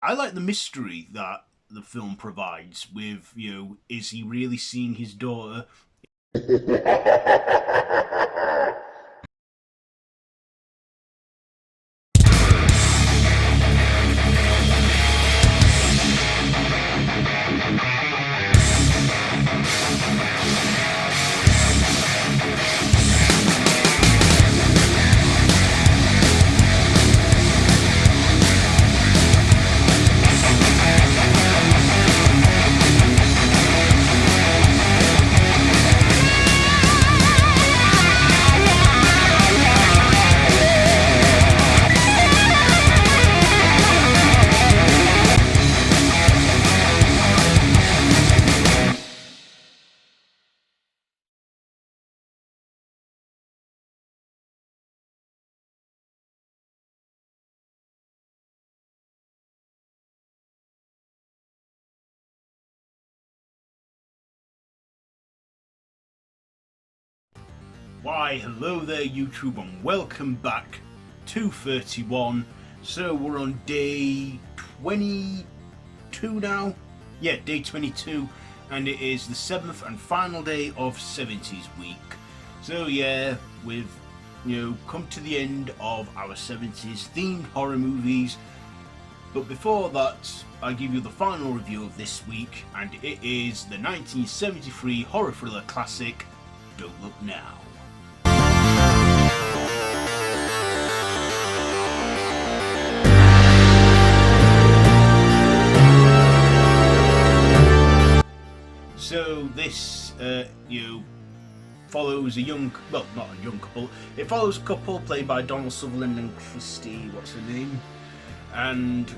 I like the mystery that the film provides with, is he really seeing his daughter? Why, hello there, YouTube, and welcome back to 31. So we're on day 22 now. Yeah, day 22, and it is the 7th and final day of 70s week. So yeah, we've come to the end of our 70s themed horror movies. But before that, I give you the final review of this week, and it is the 1973 horror thriller classic Don't Look Now. So this, follows a young, well, not a young couple. It follows a couple played by Donald Sutherland and Christie. What's her name? And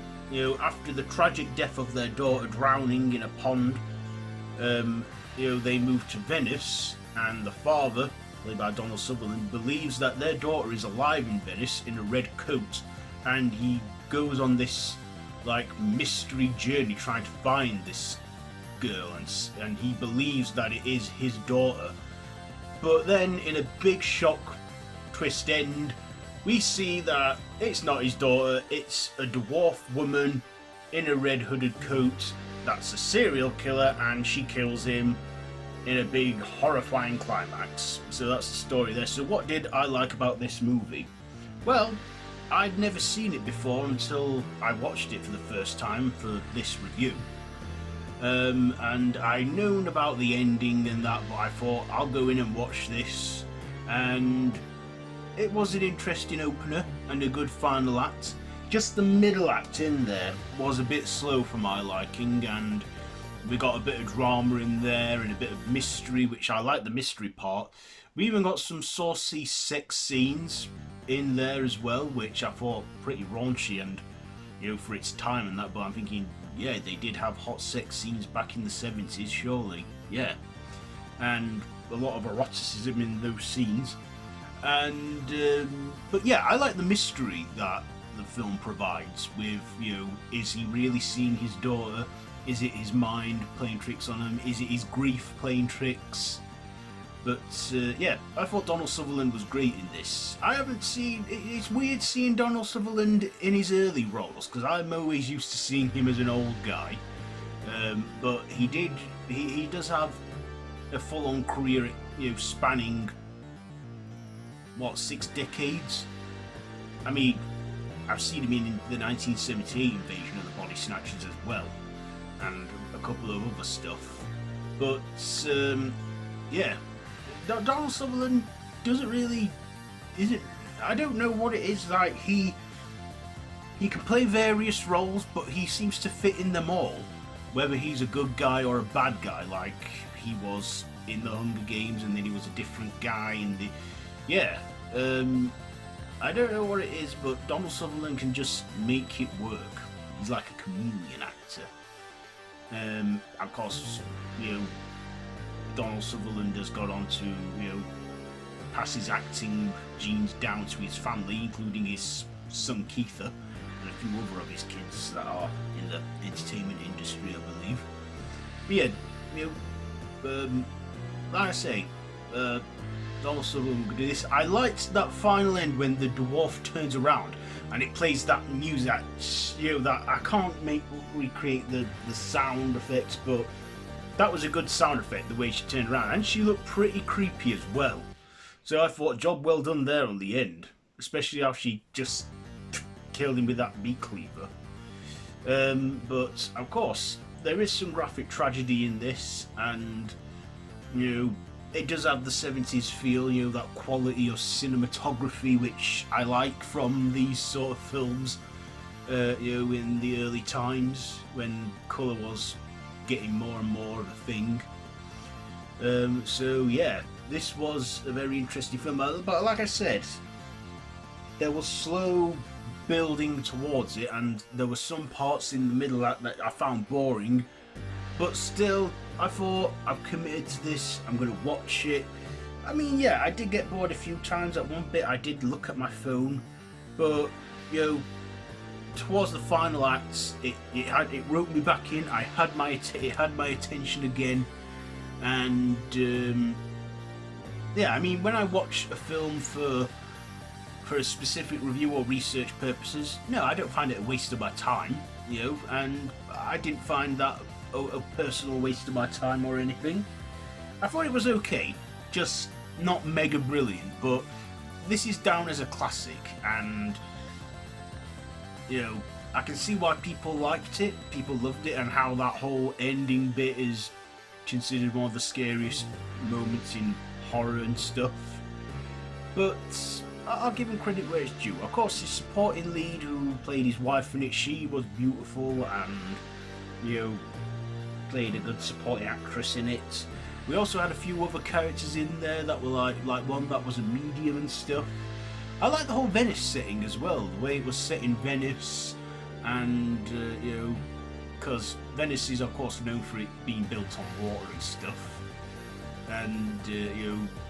after the tragic death of their daughter drowning in a pond, they move to Venice, and the father, played by Donald Sutherland, believes that their daughter is alive in Venice in a red coat, and he goes on this mystery journey trying to find this girl, and he believes that it is his daughter. But then, in a big shock twist end, we see that it's not his daughter, it's a dwarf woman in a red hooded coat that's a serial killer, and she kills him in a big horrifying climax. So that's the story there. So what did I like about this movie? Well, I'd never seen it before until I watched it for the first time for this review. And I'd known about the ending and that, but I thought I'll go in and watch this, and it was an interesting opener and a good final act. Just the middle act in there was a bit slow for my liking, and we got a bit of drama in there and a bit of mystery, which I like the mystery part. We even got some saucy sex scenes in there as well, which I thought pretty raunchy and for its time and that, but I'm thinking, yeah, they did have hot sex scenes back in the 70s, surely. Yeah. And a lot of eroticism in those scenes. And, but yeah, I like the mystery that the film provides with, is he really seeing his daughter? Is it his mind playing tricks on him? Is it his grief playing tricks? But yeah, I thought Donald Sutherland was great in this. I haven't seen. It's weird seeing Donald Sutherland in his early roles, because I'm always used to seeing him as an old guy. But he does have a full-on career, spanning 6 decades. I mean, I've seen him in the 1978 Invasion of the Body Snatchers as well, and a couple of other stuff. But yeah. Donald Sutherland doesn't really, I don't know what it is, like he can play various roles, but he seems to fit in them all, whether he's a good guy or a bad guy, like he was in the Hunger Games, and then he was a different guy in the, yeah, I don't know what it is, but Donald Sutherland can just make it work. He's like a chameleon actor. Of course, Donald Sutherland has got on to, pass his acting genes down to his family, including his son Keitha and a few other of his kids that are in the entertainment industry, I believe. But yeah, like I say, Donald Sutherland could do this. I liked that final end when the dwarf turns around and it plays that music that, that I can't recreate the sound effects, but that was a good sound effect, the way she turned around, and she looked pretty creepy as well. So I thought, job well done there on the end, especially how she just killed him with that meat cleaver. But of course, there is some graphic tragedy in this, and it does have the 70s feel, that quality of cinematography which I like from these sort of films, in the early times when colour was getting more and more of a thing. So yeah, this was a very interesting film, but like I said, there was slow building towards it, and there were some parts in the middle that I found boring, but still I thought, I've committed to this, I'm going to watch it. I mean, yeah, I did get bored a few times. At one bit I did look at my phone, but towards the final acts, it roped me back in. It had my attention again, and yeah, I mean, when I watch a film for a specific review or research purposes, no, I don't find it a waste of my time, and I didn't find that a personal waste of my time or anything. I thought it was okay, just not mega brilliant, but this is down as a classic, and I can see why people liked it, people loved it, and how that whole ending bit is considered one of the scariest moments in horror and stuff. But I'll give him credit where it's due. Of course, his supporting lead, who played his wife in it, she was beautiful, and played a good supporting actress in it. We also had a few other characters in there that were like one that was a medium and stuff. I like the whole Venice setting as well, the way it was set in Venice, and because Venice is of course known for it being built on water and stuff, and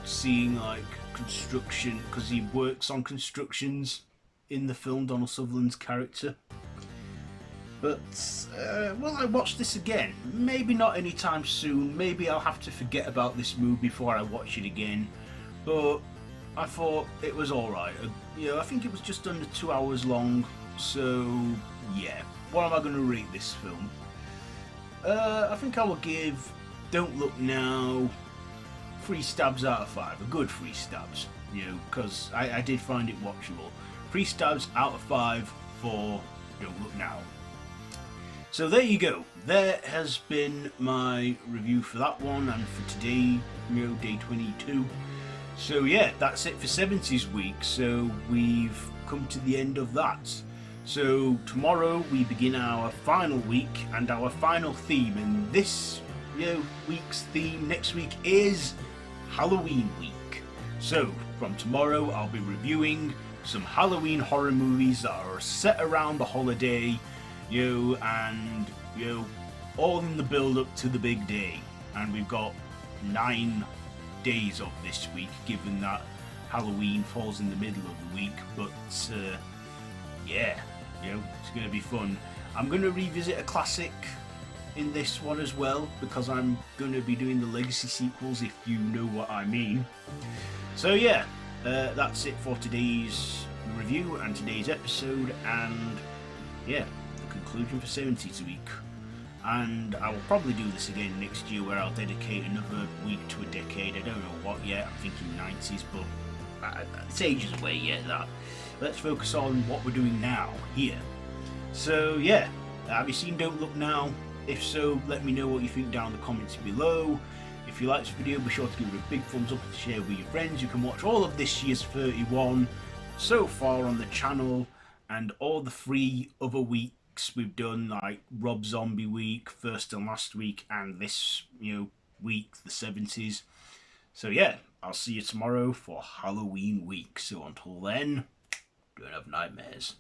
seeing like construction, because he works on constructions in the film, Donald Sutherland's character. But will I watch this again? Maybe not anytime soon. Maybe I'll have to forget about this movie before I watch it again. But I thought it was alright. I think it was just under 2 hours long. So yeah, what am I going to rate this film? I think I will give Don't Look Now 3 stabs out of 5. A good 3 stabs, because I did find it watchable. 3 stabs out of 5 for Don't Look Now. So there you go. There has been my review for that one, and for today, day 22. So yeah, that's it for 70s week. So we've come to the end of that. So tomorrow we begin our final week and our final theme, and this week's theme next week is Halloween week. So from tomorrow I'll be reviewing some Halloween horror movies that are set around the holiday, and all in the build up to the big day. And we've got 9 days of this week, given that Halloween falls in the middle of the week. But yeah, it's going to be fun. I'm going to revisit a classic in this one as well, because I'm going to be doing the legacy sequels, if you know what I mean. So yeah, that's it for today's review and today's episode, and yeah, the conclusion for 70s week. And I will probably do this again next year, where I'll dedicate another week to a decade. I don't know what yet. I'm thinking 90s, but it's ages away yet. That. Let's focus on what we're doing now, here. So yeah, have you seen Don't Look Now? If so, let me know what you think down in the comments below. If you like this video, be sure to give it a big thumbs up and share with your friends. You can watch all of this year's 31 so far on the channel, and all the 3 other weeks we've done, like Rob Zombie week, first and last week, and this week, the 70s. So yeah, I'll see you tomorrow for Halloween week. So until then, don't have nightmares.